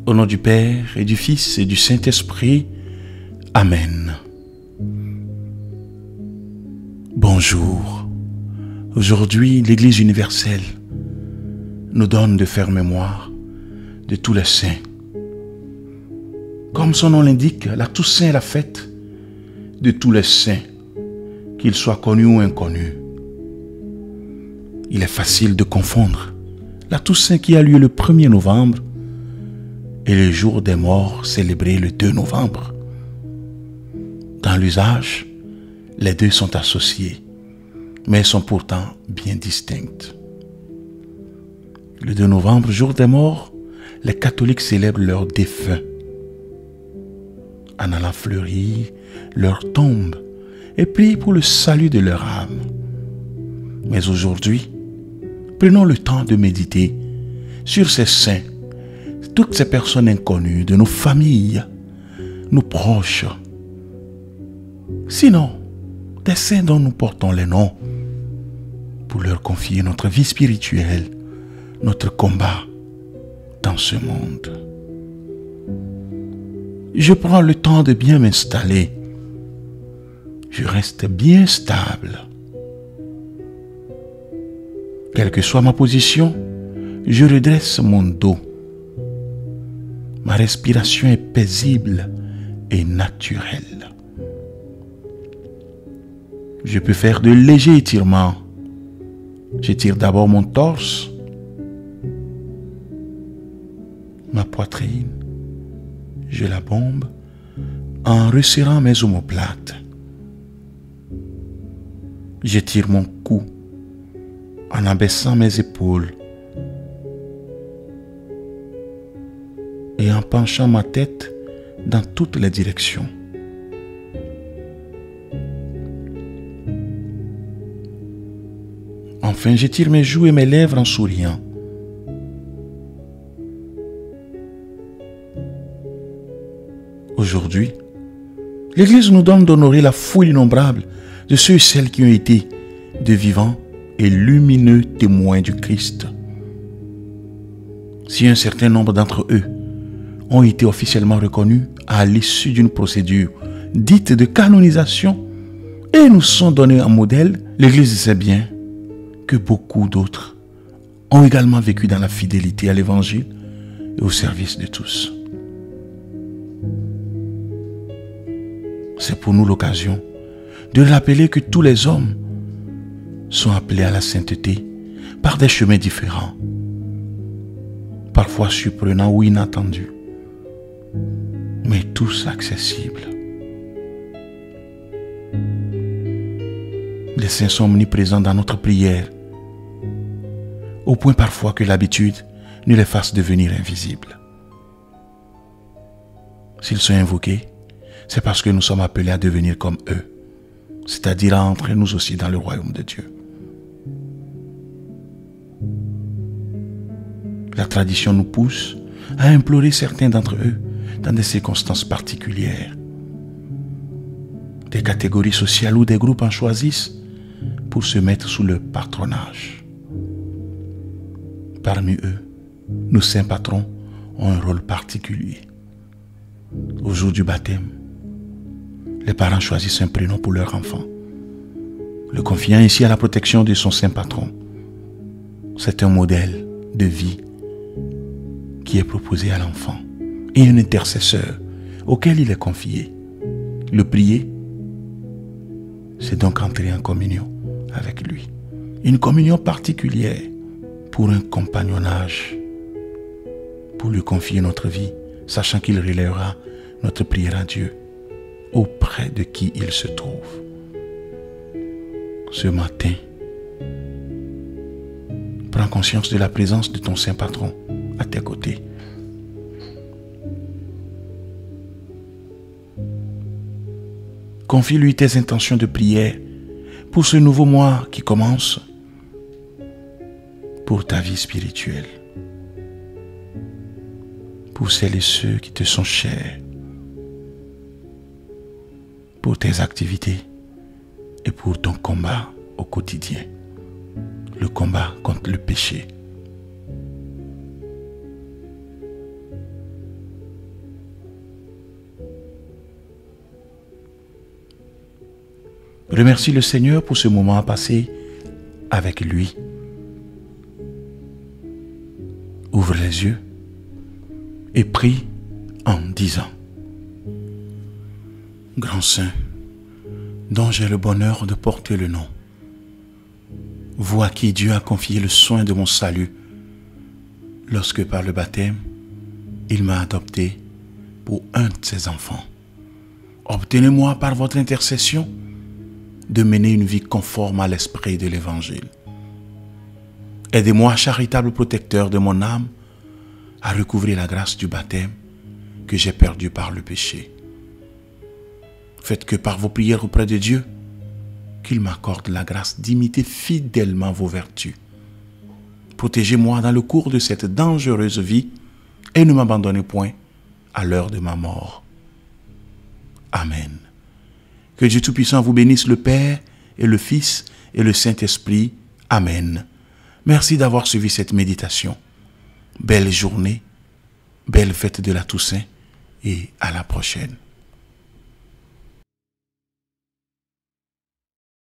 Au nom du Père et du Fils et du Saint-Esprit. Amen. Bonjour. Aujourd'hui, l'Église universelle nous donne de faire mémoire de tous les saints. Comme son nom l'indique, la Toussaint est la fête de tous les saints, qu'ils soient connus ou inconnus. Il est facile de confondre la Toussaint qui a lieu le 1er novembre et le jour des morts célébré le 2 novembre. Dans l'usage, les deux sont associés, mais sont pourtant bien distinctes. Le 2 novembre, jour des morts, les catholiques célèbrent leurs défunts en allant fleurir leur tombe et prient pour le salut de leur âme. Mais aujourd'hui, prenons le temps de méditer sur ces saints, toutes ces personnes inconnues de nos familles, nos proches. Sinon, des saints dont nous portons les noms pour leur confier notre vie spirituelle, notre combat dans ce monde. Je prends le temps de bien m'installer. Je reste bien stable. Quelle que soit ma position, je redresse mon dos. Ma respiration est paisible et naturelle. Je peux faire de légers étirements. J'étire d'abord mon torse, ma poitrine. Je la bombe en resserrant mes omoplates. J'étire mon cou en abaissant mes épaules et en penchant ma tête dans toutes les directions. Enfin, j'étire mes joues et mes lèvres en souriant. Aujourd'hui, l'Église nous donne d'honorer la foule innombrable de ceux et celles qui ont été de vivants et lumineux témoins du Christ. Si un certain nombre d'entre eux ont été officiellement reconnus à l'issue d'une procédure dite de canonisation et nous sont donnés en modèle, l'Église sait bien que beaucoup d'autres ont également vécu dans la fidélité à l'Évangile et au service de tous. C'est pour nous l'occasion de rappeler que tous les hommes sont appelés à la sainteté par des chemins différents, parfois surprenants ou inattendus, mais tous accessibles. Les saints sont omniprésents dans notre prière, au point parfois que l'habitude ne les fasse devenir invisibles. S'ils sont invoqués, c'est parce que nous sommes appelés à devenir comme eux, c'est-à-dire à entrer nous aussi dans le royaume de Dieu. La tradition nous pousse à implorer certains d'entre eux dans des circonstances particulières. Des catégories sociales ou des groupes en choisissent pour se mettre sous le patronage. Parmi eux, nos saints patrons ont un rôle particulier. Au jour du baptême, les parents choisissent un prénom pour leur enfant, le confiant ainsi à la protection de son saint patron. C'est un modèle de vie qui est proposé à l'enfant et un intercesseur auquel il est confié. Le prier, c'est donc entrer en communion avec lui. Une communion particulière pour un compagnonnage, pour lui confier notre vie, sachant qu'il relèvera notre prière à Dieu auprès de qui il se trouve. Ce matin, prends conscience de la présence de ton saint patron à tes côtés. Confie-lui tes intentions de prière pour ce nouveau mois qui commence, pour ta vie spirituelle, pour celles et ceux qui te sont chers, pour tes activités et pour ton combat au quotidien, le combat contre le péché. Remercie le Seigneur pour ce moment passé avec lui. Ouvre les yeux et prie en disant: Grand Saint, dont j'ai le bonheur de porter le nom, vous à qui Dieu a confié le soin de mon salut, lorsque par le baptême, il m'a adopté pour un de ses enfants. Obtenez-moi par votre intercession de mener une vie conforme à l'esprit de l'Évangile. Aidez-moi, charitable protecteur de mon âme, à recouvrir la grâce du baptême que j'ai perdue par le péché. Faites que par vos prières auprès de Dieu, qu'il m'accorde la grâce d'imiter fidèlement vos vertus. Protégez-moi dans le cours de cette dangereuse vie et ne m'abandonnez point à l'heure de ma mort. Amen. Que Dieu Tout-Puissant vous bénisse, le Père et le Fils et le Saint-Esprit. Amen. Merci d'avoir suivi cette méditation. Belle journée, belle fête de la Toussaint et à la prochaine.